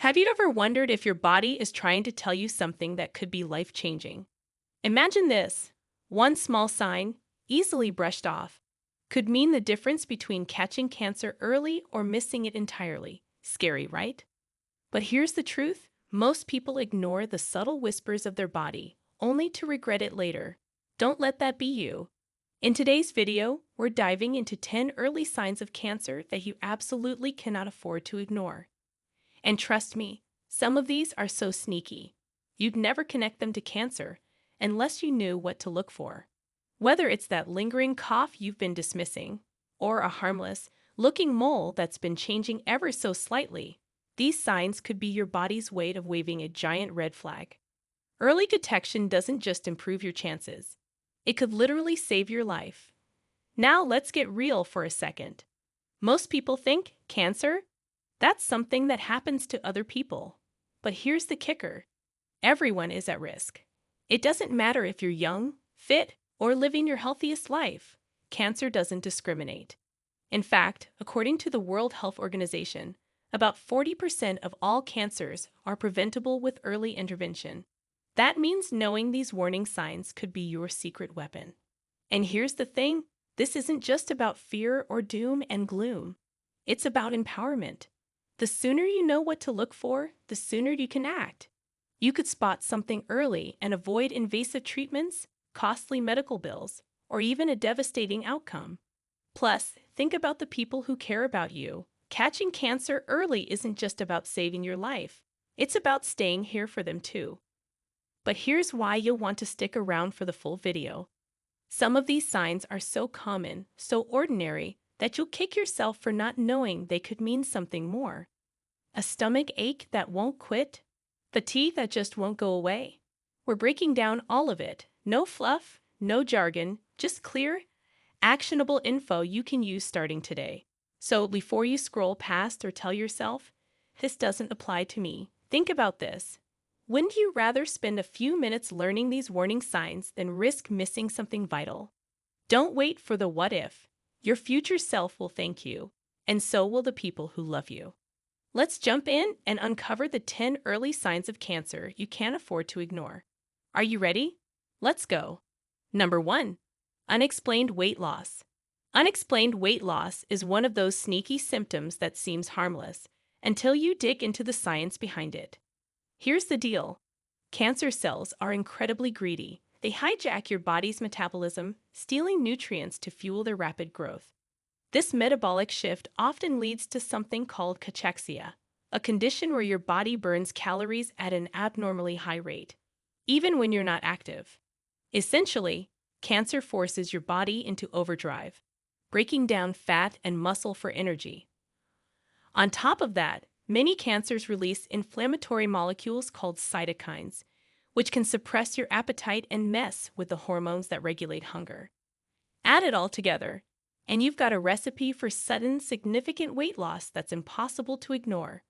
Have you ever wondered if your body is trying to tell you something that could be life-changing? Imagine this. One small sign, easily brushed off, could mean the difference between catching cancer early or missing it entirely. Scary, right? But here's the truth. Most people ignore the subtle whispers of their body, only to regret it later. Don't let that be you. In today's video, we're diving into 10 early signs of cancer that you absolutely cannot afford to ignore. And trust me, some of these are so sneaky, you'd never connect them to cancer unless you knew what to look for. Whether it's that lingering cough you've been dismissing, or a harmless looking mole that's been changing ever so slightly, these signs could be your body's way of waving a giant red flag. Early detection doesn't just improve your chances, it could literally save your life. Now let's get real for a second. Most people think cancer? That's something that happens to other people. But here's the kicker. Everyone is at risk. It doesn't matter if you're young, fit, or living your healthiest life. Cancer doesn't discriminate. In fact, according to the World Health Organization, about 40% of all cancers are preventable with early intervention. That means knowing these warning signs could be your secret weapon. And here's the thing, this isn't just about fear or doom and gloom. It's about empowerment. The sooner you know what to look for, the sooner you can act. You could spot something early and avoid invasive treatments, costly medical bills, or even a devastating outcome. Plus, think about the people who care about you. Catching cancer early isn't just about saving your life. It's about staying here for them too. But here's why you'll want to stick around for the full video. Some of these signs are so common, so ordinary, that you'll kick yourself for not knowing they could mean something more. A stomach ache that won't quit? Fatigue that just won't go away? We're breaking down all of it. No fluff, no jargon, just clear, actionable info you can use starting today. So before you scroll past or tell yourself, this doesn't apply to me, think about this. Wouldn't you rather spend a few minutes learning these warning signs than risk missing something vital? Don't wait for the what if. Your future self will thank you, and so will the people who love you. Let's jump in and uncover the 10 early signs of cancer you can't afford to ignore. Are you ready? Let's go. Number 1. Unexplained weight loss. Unexplained weight loss is one of those sneaky symptoms that seems harmless until you dig into the science behind it. Here's the deal. Cancer cells are incredibly greedy. They hijack your body's metabolism, stealing nutrients to fuel their rapid growth. This metabolic shift often leads to something called cachexia, a condition where your body burns calories at an abnormally high rate, even when you're not active. Essentially, cancer forces your body into overdrive, breaking down fat and muscle for energy. On top of that, many cancers release inflammatory molecules called cytokines, which can suppress your appetite and mess with the hormones that regulate hunger. Add it all together, and you've got a recipe for sudden, significant weight loss that's impossible to ignore.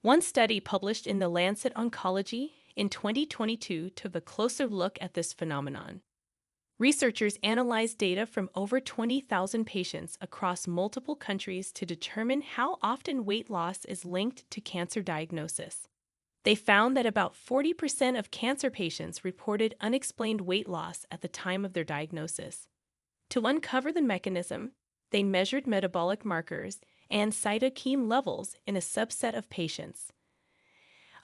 One study published in The Lancet Oncology in 2022 took a closer look at this phenomenon. Researchers analyzed data from over 20,000 patients across multiple countries to determine how often weight loss is linked to cancer diagnosis. They found that about 40% of cancer patients reported unexplained weight loss at the time of their diagnosis. To uncover the mechanism, they measured metabolic markers and cytokine levels in a subset of patients.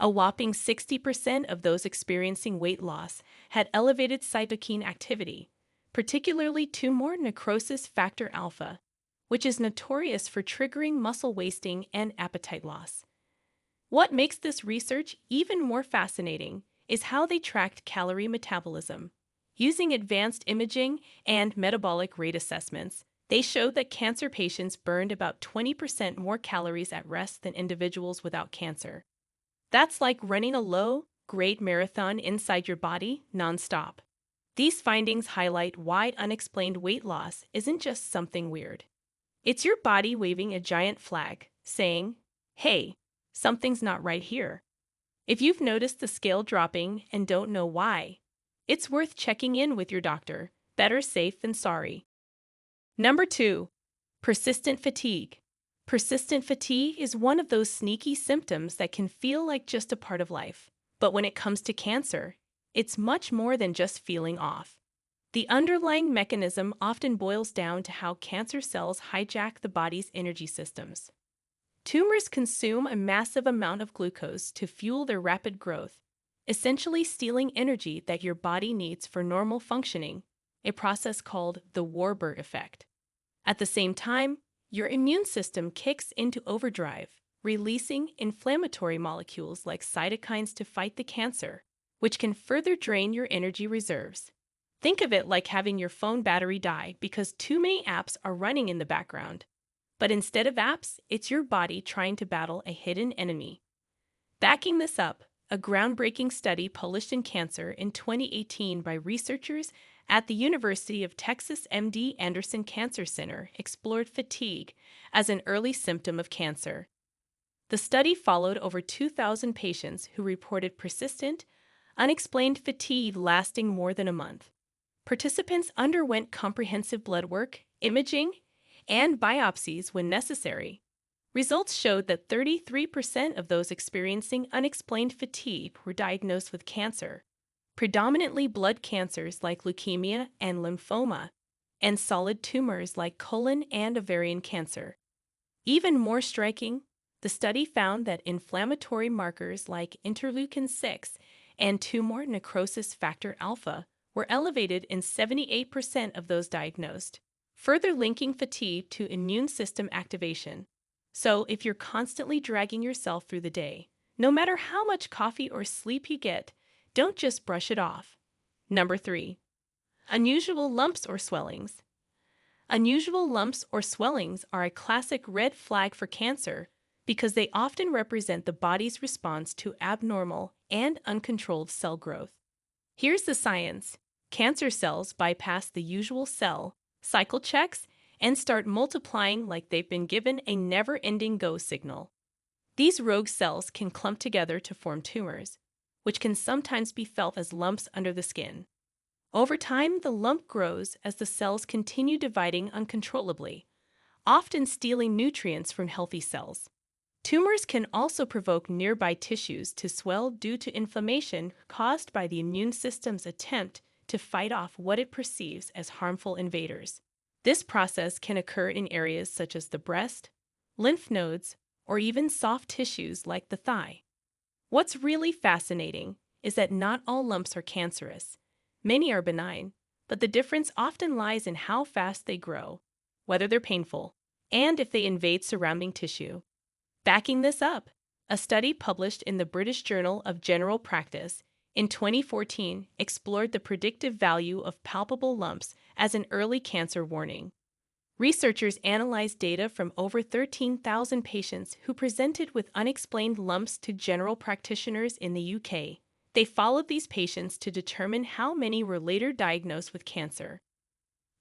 A whopping 60% of those experiencing weight loss had elevated cytokine activity, particularly tumor necrosis factor alpha, which is notorious for triggering muscle wasting and appetite loss. What makes this research even more fascinating is how they tracked calorie metabolism. Using advanced imaging and metabolic rate assessments, they showed that cancer patients burned about 20% more calories at rest than individuals without cancer. That's like running a low-grade marathon inside your body nonstop. These findings highlight why unexplained weight loss isn't just something weird. It's your body waving a giant flag, saying, hey, something's not right here. If you've noticed the scale dropping and don't know why, it's worth checking in with your doctor. Better safe than sorry. Number 2. Persistent fatigue. Persistent fatigue is one of those sneaky symptoms that can feel like just a part of life. But when it comes to cancer, it's much more than just feeling off. The underlying mechanism often boils down to how cancer cells hijack the body's energy systems. Tumors consume a massive amount of glucose to fuel their rapid growth, essentially stealing energy that your body needs for normal functioning, a process called the Warburg effect. At the same time, your immune system kicks into overdrive, releasing inflammatory molecules like cytokines to fight the cancer, which can further drain your energy reserves. Think of it like having your phone battery die because too many apps are running in the background. But instead of apps, it's your body trying to battle a hidden enemy. Backing this up, a groundbreaking study published in Cancer in 2018 by researchers at the University of Texas MD Anderson Cancer Center explored fatigue as an early symptom of cancer. The study followed over 2,000 patients who reported persistent, unexplained fatigue lasting more than a month. Participants underwent comprehensive blood work, imaging, and biopsies when necessary. Results showed that 33% of those experiencing unexplained fatigue were diagnosed with cancer, predominantly blood cancers like leukemia and lymphoma, and solid tumors like colon and ovarian cancer. Even more striking, the study found that inflammatory markers like interleukin-6 and tumor necrosis factor alpha were elevated in 78% of those diagnosed, further linking fatigue to immune system activation. So, if you're constantly dragging yourself through the day, no matter how much coffee or sleep you get, don't just brush it off. Number 3. Unusual lumps or swellings. Unusual lumps or swellings are a classic red flag for cancer because they often represent the body's response to abnormal and uncontrolled cell growth. Here's the science. Cancer cells bypass the usual cell cycle checks and start multiplying like they've been given a never-ending go signal. These rogue cells can clump together to form tumors, which can sometimes be felt as lumps under the skin. Over time, the lump grows as the cells continue dividing uncontrollably, often stealing nutrients from healthy cells. Tumors can also provoke nearby tissues to swell due to inflammation caused by the immune system's attempt to fight off what it perceives as harmful invaders. This process can occur in areas such as the breast, lymph nodes, or even soft tissues like the thigh. What's really fascinating is that not all lumps are cancerous. Many are benign, but the difference often lies in how fast they grow, whether they're painful, and if they invade surrounding tissue. Backing this up, a study published in the British Journal of General Practice in 2014 explored the predictive value of palpable lumps as an early cancer warning. Researchers analyzed data from over 13,000 patients who presented with unexplained lumps to general practitioners in the UK. They followed these patients to determine how many were later diagnosed with cancer.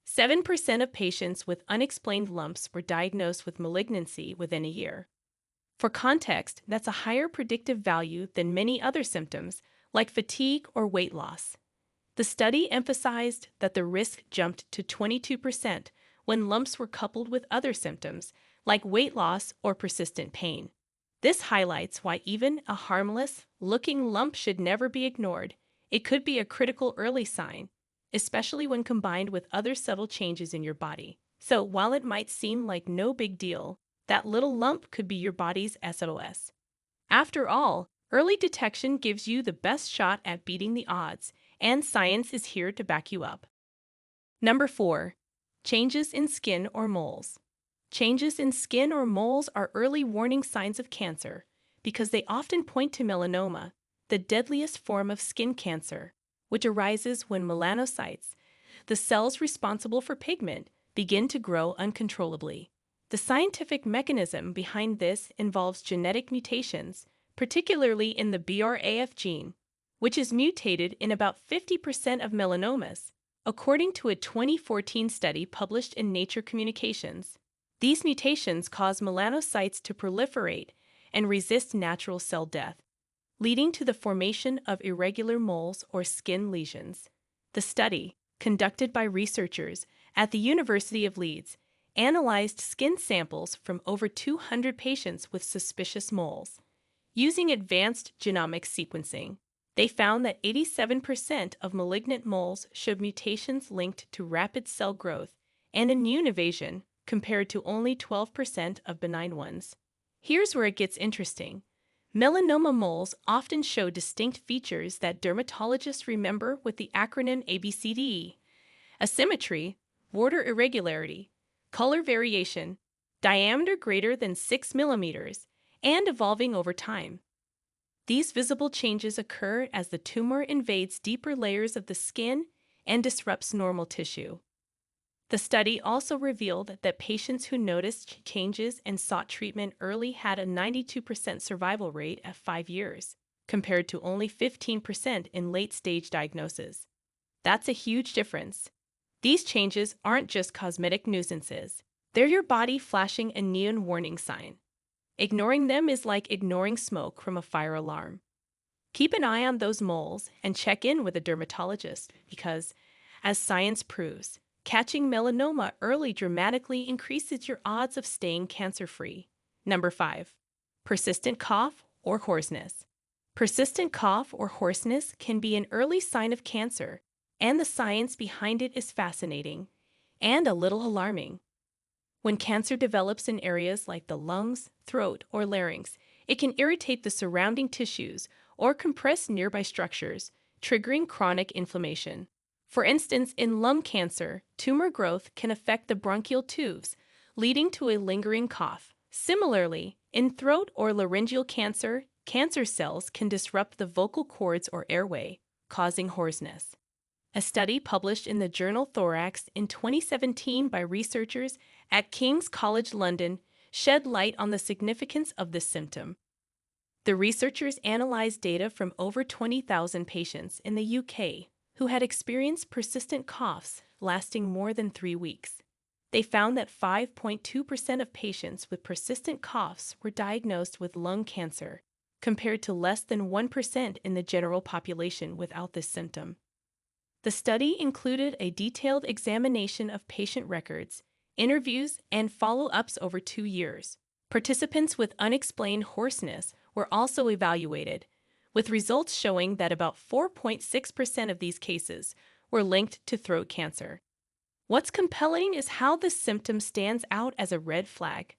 7% of patients with unexplained lumps were diagnosed with malignancy within a year. For context, that's a higher predictive value than many other symptoms, like fatigue or weight loss. The study emphasized that the risk jumped to 22% when lumps were coupled with other symptoms, like weight loss or persistent pain. This highlights why even a harmless-looking lump should never be ignored. It could be a critical early sign, especially when combined with other subtle changes in your body. So while it might seem like no big deal, that little lump could be your body's SOS. After all, early detection gives you the best shot at beating the odds, and science is here to back you up. Number 4. Changes in skin or moles. Changes in skin or moles are early warning signs of cancer because they often point to melanoma, the deadliest form of skin cancer, which arises when melanocytes, the cells responsible for pigment, begin to grow uncontrollably. The scientific mechanism behind this involves genetic mutations, particularly in the BRAF gene, which is mutated in about 50% of melanomas, according to a 2014 study published in Nature Communications. These mutations cause melanocytes to proliferate and resist natural cell death, leading to the formation of irregular moles or skin lesions. The study, conducted by researchers at the University of Leeds, analyzed skin samples from over 200 patients with suspicious moles. Using advanced genomic sequencing, they found that 87% of malignant moles showed mutations linked to rapid cell growth and immune evasion, compared to only 12% of benign ones. Here's where it gets interesting. Melanoma moles often show distinct features that dermatologists remember with the acronym ABCDE: asymmetry, border irregularity, color variation, diameter greater than 6 millimeters, and evolving over time. These visible changes occur as the tumor invades deeper layers of the skin and disrupts normal tissue. The study also revealed that patients who noticed changes and sought treatment early had a 92% survival rate at 5 years, compared to only 15% in late-stage diagnosis. That's a huge difference. These changes aren't just cosmetic nuisances. They're your body flashing a neon warning sign. Ignoring them is like ignoring smoke from a fire alarm. Keep an eye on those moles and check in with a dermatologist because, as science proves, catching melanoma early dramatically increases your odds of staying cancer-free. Number 5. Persistent cough or hoarseness. Persistent cough or hoarseness can be an early sign of cancer, and the science behind it is fascinating and a little alarming. When cancer develops in areas like the lungs, throat, or larynx, it can irritate the surrounding tissues or compress nearby structures, triggering chronic inflammation. For instance, in lung cancer, tumor growth can affect the bronchial tubes, leading to a lingering cough. Similarly, in throat or laryngeal cancer, cancer cells can disrupt the vocal cords or airway, causing hoarseness. A study published in the journal Thorax in 2017 by researchers at King's College London shed light on the significance of this symptom. The researchers analyzed data from over 20,000 patients in the UK who had experienced persistent coughs lasting more than 3 weeks. They found that 5.2% of patients with persistent coughs were diagnosed with lung cancer, compared to less than 1% in the general population without this symptom. The study included a detailed examination of patient records, interviews, and follow-ups over 2 years. Participants with unexplained hoarseness were also evaluated, with results showing that about 4.6% of these cases were linked to throat cancer. What's compelling is how this symptom stands out as a red flag.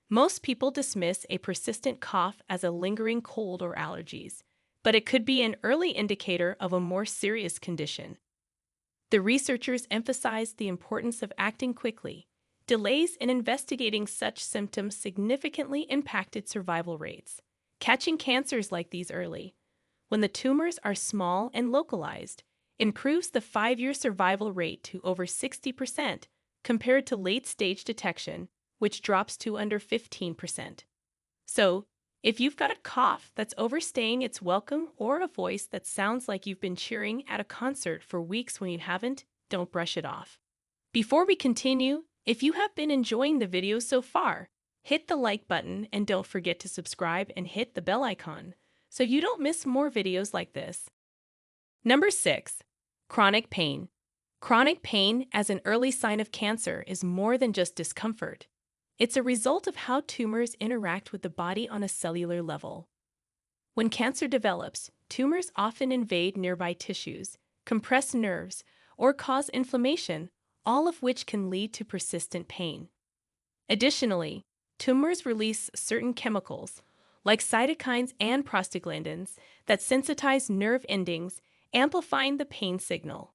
Most people dismiss a persistent cough as a lingering cold or allergies, but it could be an early indicator of a more serious condition. The researchers emphasized the importance of acting quickly. Delays in investigating such symptoms significantly impacted survival rates. Catching cancers like these early, when the tumors are small and localized, improves the 5-year survival rate to over 60% compared to late-stage detection, which drops to under 15%. So, if you've got a cough that's overstaying its welcome or a voice that sounds like you've been cheering at a concert for weeks when you haven't, don't brush it off. Before we continue, if you have been enjoying the video so far, hit the like button and don't forget to subscribe and hit the bell icon so you don't miss more videos like this. Number 6. Chronic pain. Chronic pain as an early sign of cancer is more than just discomfort. It's a result of how tumors interact with the body on a cellular level. When cancer develops, tumors often invade nearby tissues, compress nerves, or cause inflammation, all of which can lead to persistent pain. Additionally, tumors release certain chemicals, like cytokines and prostaglandins, that sensitize nerve endings, amplifying the pain signal.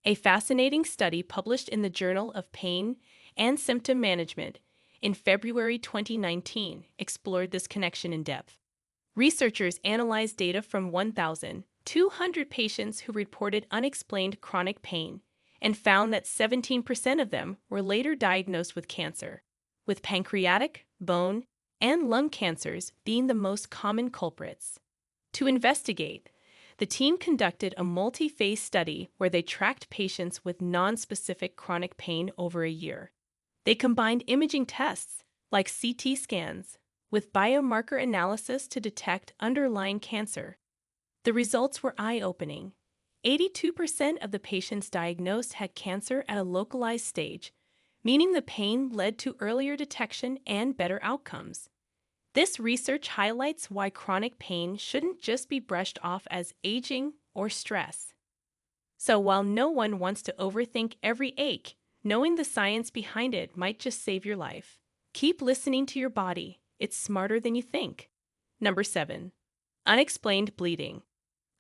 A fascinating study published in the Journal of Pain and Symptom Management in February 2019 explored this connection in depth. Researchers analyzed data from 1,200 patients who reported unexplained chronic pain and found that 17% of them were later diagnosed with cancer, with pancreatic, bone, and lung cancers being the most common culprits. To investigate, the team conducted a multi-phase study where they tracked patients with non-specific chronic pain over a year. They combined imaging tests, like CT scans, with biomarker analysis to detect underlying cancer. The results were eye-opening. 82% of the patients diagnosed had cancer at a localized stage, meaning the pain led to earlier detection and better outcomes. This research highlights why chronic pain shouldn't just be brushed off as aging or stress. So while no one wants to overthink every ache, knowing the science behind it might just save your life. Keep listening to your body. It's smarter than you think. Number 7. Unexplained bleeding.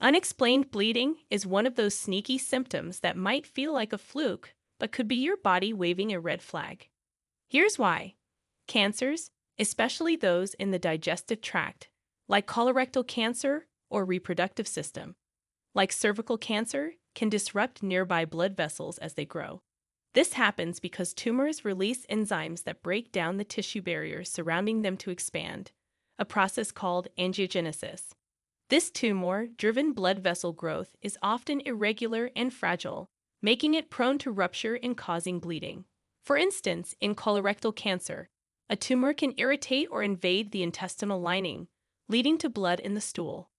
Unexplained bleeding is one of those sneaky symptoms that might feel like a fluke, but could be your body waving a red flag. Here's why. Cancers, especially those in the digestive tract, like colorectal cancer or reproductive system, like cervical cancer, can disrupt nearby blood vessels as they grow. This happens because tumors release enzymes that break down the tissue barriers surrounding them to expand, a process called angiogenesis. This tumor-driven blood vessel growth is often irregular and fragile, making it prone to rupture and causing bleeding. For instance, in colorectal cancer, a tumor can irritate or invade the intestinal lining, leading to blood in the stool.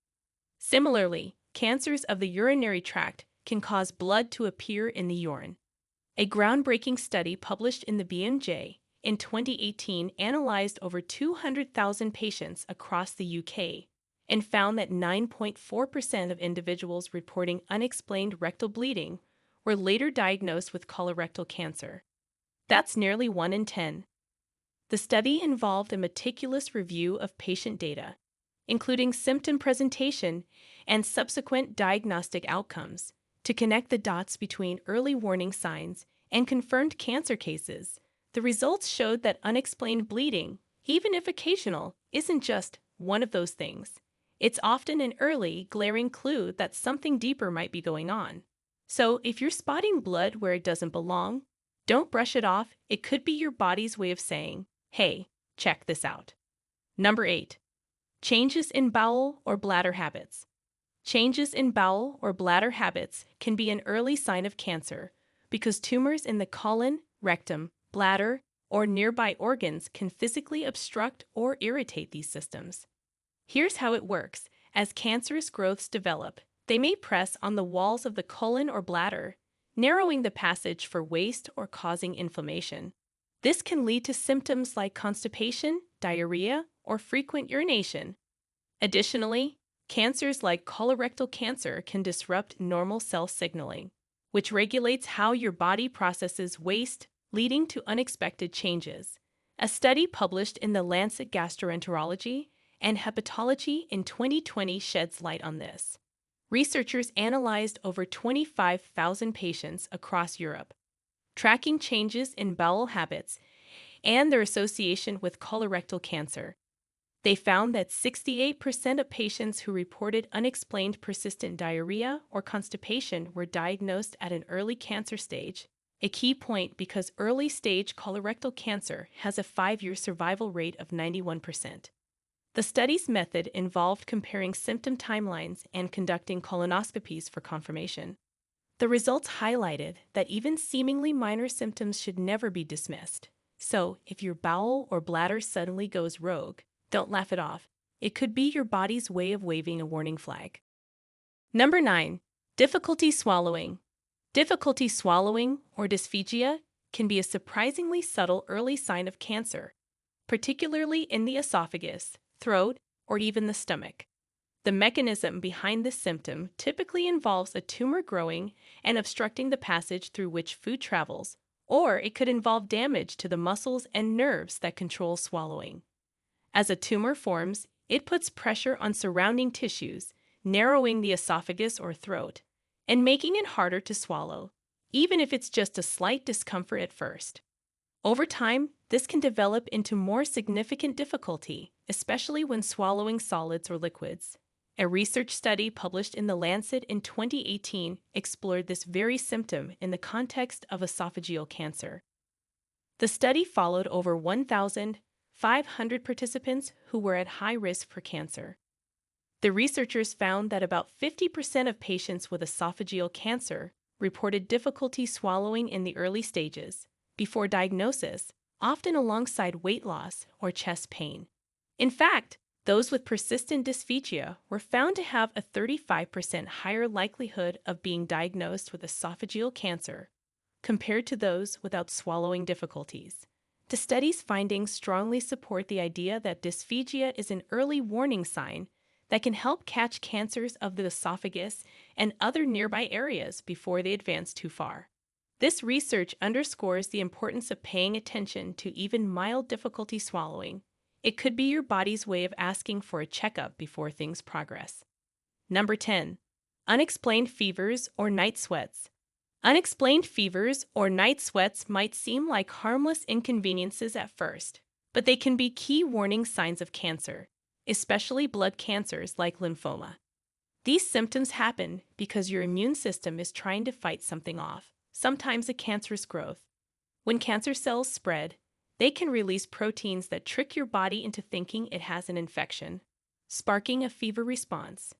Similarly, cancers of the urinary tract can cause blood to appear in the urine. A groundbreaking study published in the BMJ in 2018 analyzed over 200,000 patients across the UK and found that 9.4% of individuals reporting unexplained rectal bleeding were later diagnosed with colorectal cancer. That's nearly 1 in 10. The study involved a meticulous review of patient data, including symptom presentation and subsequent diagnostic outcomes, to connect the dots between early warning signs and confirmed cancer cases. The results showed that unexplained bleeding, even if occasional, isn't just one of those things. It's often an early, glaring clue that something deeper might be going on. So if you're spotting blood where it doesn't belong, don't brush it off. It could be your body's way of saying, hey, check this out. Number 8. Changes in bowel or bladder habits. Changes in bowel or bladder habits can be an early sign of cancer because tumors in the colon, rectum, bladder, or nearby organs can physically obstruct or irritate these systems. Here's how it works. As cancerous growths develop, they may press on the walls of the colon or bladder, narrowing the passage for waste or causing inflammation. This can lead to symptoms like constipation, diarrhea, or frequent urination. Additionally, cancers like colorectal cancer can disrupt normal cell signaling, which regulates how your body processes waste, leading to unexpected changes. A study published in the Lancet Gastroenterology and Hepatology in 2020 sheds light on this. Researchers analyzed over 25,000 patients across Europe, tracking changes in bowel habits and their association with colorectal cancer. They found that 68% of patients who reported unexplained persistent diarrhea or constipation were diagnosed at an early cancer stage, a key point because early-stage colorectal cancer has a 5-year survival rate of 91%. The study's method involved comparing symptom timelines and conducting colonoscopies for confirmation. The results highlighted that even seemingly minor symptoms should never be dismissed. So, if your bowel or bladder suddenly goes rogue, don't laugh it off. It could be your body's way of waving a warning flag. Number 9. Difficulty swallowing. Difficulty swallowing, or dysphagia, can be a surprisingly subtle early sign of cancer, particularly in the esophagus, throat, or even the stomach. The mechanism behind this symptom typically involves a tumor growing and obstructing the passage through which food travels, or it could involve damage to the muscles and nerves that control swallowing. As a tumor forms, it puts pressure on surrounding tissues, narrowing the esophagus or throat, and making it harder to swallow, even if it's just a slight discomfort at first. Over time, this can develop into more significant difficulty, especially when swallowing solids or liquids. A research study published in The Lancet in 2018 explored this very symptom in the context of esophageal cancer. The study followed over 1,500 participants who were at high risk for cancer. The researchers found that about 50% of patients with esophageal cancer reported difficulty swallowing in the early stages, before diagnosis, often alongside weight loss or chest pain. In fact, those with persistent dysphagia were found to have a 35% higher likelihood of being diagnosed with esophageal cancer, compared to those without swallowing difficulties. The study's findings strongly support the idea that dysphagia is an early warning sign that can help catch cancers of the esophagus and other nearby areas before they advance too far. This research underscores the importance of paying attention to even mild difficulty swallowing. It could be your body's way of asking for a checkup before things progress. Number 10. Unexplained fevers or night sweats. Unexplained fevers or night sweats might seem like harmless inconveniences at first, but they can be key warning signs of cancer, especially blood cancers like lymphoma. These symptoms happen because your immune system is trying to fight something off, sometimes a cancerous growth. When cancer cells spread, they can release proteins that trick your body into thinking it has an infection, sparking a fever response.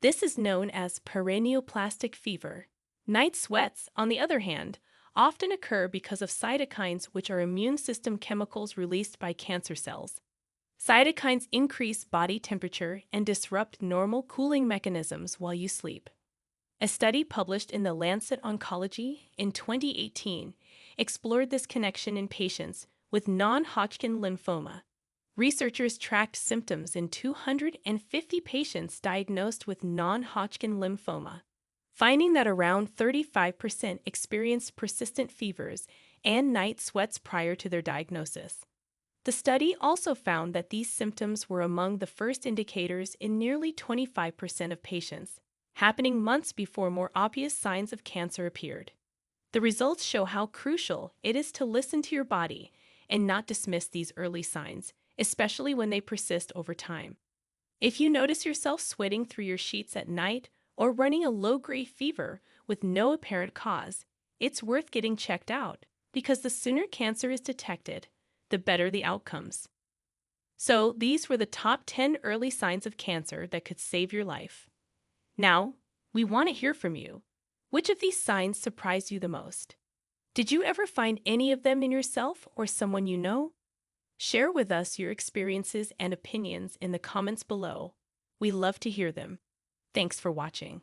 This is known as paraneoplastic fever. Night sweats, on the other hand, often occur because of cytokines, which are immune system chemicals released by cancer cells. Cytokines increase body temperature and disrupt normal cooling mechanisms while you sleep. A study published in the Lancet Oncology in 2018 explored this connection in patients with non-Hodgkin lymphoma. Researchers tracked symptoms in 250 patients diagnosed with non-Hodgkin lymphoma, finding that around 35% experienced persistent fevers and night sweats prior to their diagnosis. The study also found that these symptoms were among the first indicators in nearly 25% of patients, happening months before more obvious signs of cancer appeared. The results show how crucial it is to listen to your body and not dismiss these early signs, especially when they persist over time. If you notice yourself sweating through your sheets at night or running a low-grade fever with no apparent cause, it's worth getting checked out, because the sooner cancer is detected, the better the outcomes. So, these were the top 10 early signs of cancer that could save your life. Now, we want to hear from you. Which of these signs surprised you the most? Did you ever find any of them in yourself or someone you know? Share with us your experiences and opinions in the comments below. We love to hear them. Thanks for watching.